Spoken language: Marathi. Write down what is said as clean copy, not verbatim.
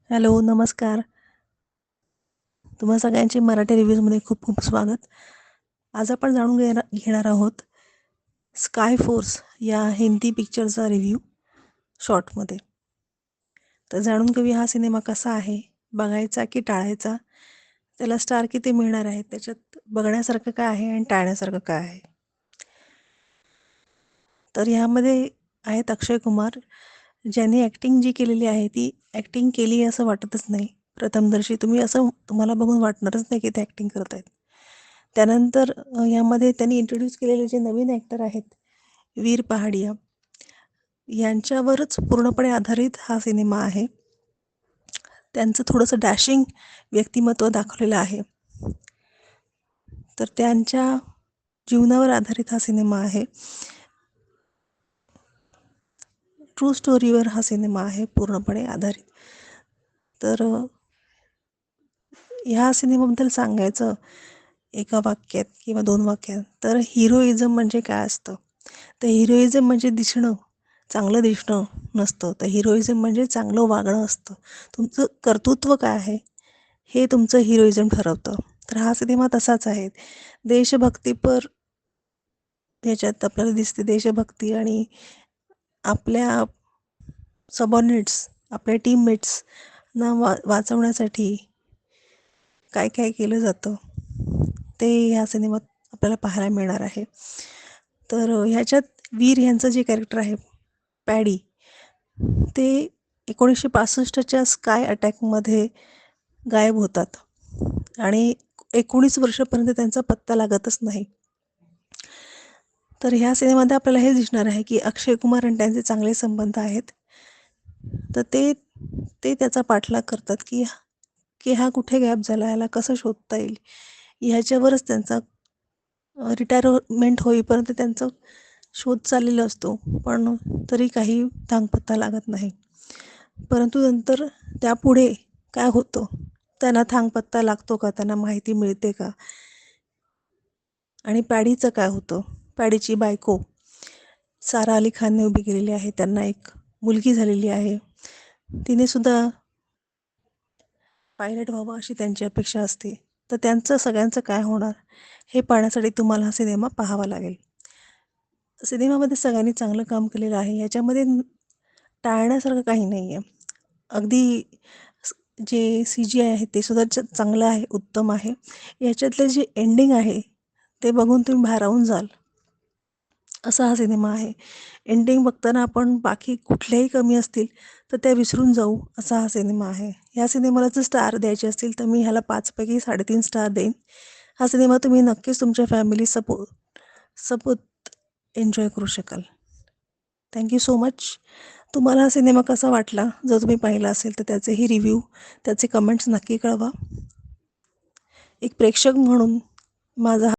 हॅलो, नमस्कार. तुम्हा सगळ्यांचे मराठी रिव्ह्यूजमध्ये खूप खूप स्वागत. आज आपण जाणून घेणार आहोत स्काय फोर्स या हिंदी पिक्चरचा रिव्ह्यू शॉर्टमध्ये. तर जाणून घेऊया हा सिनेमा कसा आहे, बघायचा की टाळायचा, त्याला स्टार किती मिळणार आहेत, त्याच्यात बघण्यासारखं काय आहे आणि टाळण्यासारखं काय आहे. तर ह्यामध्ये आहेत अक्षय कुमार, ज्यांनी ॲक्टिंग जी केलेली आहे ती ॲक्टिंग केली असं वाटतच नाही. प्रथमदर्शी तुम्हाला बघून वाटणारच नाही की ते ॲक्टिंग करत आहेत. त्यानंतर यामध्ये त्यांनी इंट्रोड्यूस केलेले जे नवीन ॲक्टर आहेत, वीर पहाडिया, यांच्यावरच पूर्णपणे आधारित हा सिनेमा आहे. त्यांचं थोडंसं डॅशिंग व्यक्तिमत्व दाखवलेलं आहे. तर त्यांच्या जीवनावर आधारित हा सिनेमा आहे. ट्रू स्टोरीवर हा सिनेमा आहे पूर्णपणे आधारित. तर ह्या सिनेमाबद्दल सांगायचं एका वाक्यात किंवा 2 वाक्यात तर हिरोइझम म्हणजे काय असतं? तर हिरोइझम म्हणजे चांगलं दिसणं नसतं. तर हिरोइझम म्हणजे चांगलं वागणं असतं. तुमचं कर्तृत्व काय आहे, हे तुमचं हिरोइझम ठरवतं. तर हा सिनेमा तसाच आहे. देशभक्तीपर ह्याच्यात आपल्याला दिसते देशभक्ती आणि आपल्या सबऑर्डिनेट्स, आपल्या टीममेट्सना वाचवण्यासाठी काय काय केलं जातं, ते ह्या सिनेमात आपल्याला पाहायला मिळणार आहे. तर ह्याच्यात वीर यांचं जे कॅरेक्टर आहे पॅडी, ते 1965च्या स्काय अटॅकमध्ये गायब होतात आणि 19 वर्षापर्यंत त्यांचा पत्ता लागतच नाही. तर ह्या सिनेमामध्ये आपल्याला हे दिसणार आहे की अक्षय कुमार आणि त्यांचे चांगले संबंध आहेत. तर ते ते त्याचा पाठलाग करतात की की हा कुठे गायब झाला, याला कसं शोधता येईल, ह्याच्यावरच त्यांचा रिटायरमेंट होईपर्यंत त्यांचा शोध चाललेला असतो. पण तरी काही थांगपत्ता लागत नाही. परंतु नंतर त्यापुढे काय होतं, त्यांना थांगपत्ता लागतो का, त्यांना माहिती मिळते का, आणि पॅडीचं काय होतं. पॅडीची बायको सारा अली खानने उभी केलेली आहे. त्यांना एक मुलगी झालेली आहे. तिने सुद्धा पायलट व्हावं अशी त्यांची अपेक्षा असते. तर त्यांचं सगळ्यांचं काय होणार, हे पाहण्यासाठी तुम्हाला हा सिनेमा पाहावा लागेल. सिनेमामध्ये सगळ्यांनी चांगलं काम केलेलं आहे. याच्यामध्ये टाळण्यासारखं काही नाही आहे. अगदी जे CGI आहे ते सुद्धा चांगलं आहे, उत्तम आहे. याच्यातले जे एंडिंग आहे ते बघून तुम्ही भारावून जाल, असा हा सिनेमा आहे. एंडिंग बघताना आपण बाकी कुठल्याही कमी असतील तर त्या विसरून जाऊ, असा हा सिनेमा आहे. ह्या सिनेमाला जर स्टार द्यायचे असतील तर मी ह्याला 5 पैकी 3.5 स्टार देईन. हा सिनेमा तुम्ही नक्कीच तुमच्या फॅमिली सोबत एन्जॉय करू शकाल. Thank you so much. तुम्हाला हा सिनेमा कसा वाटला, जर तुम्ही पाहिला असेल तर त्याचेही रिव्ह्यू, त्याचे कमेंट्स नक्की कळवा. एक प्रेक्षक म्हणून माझा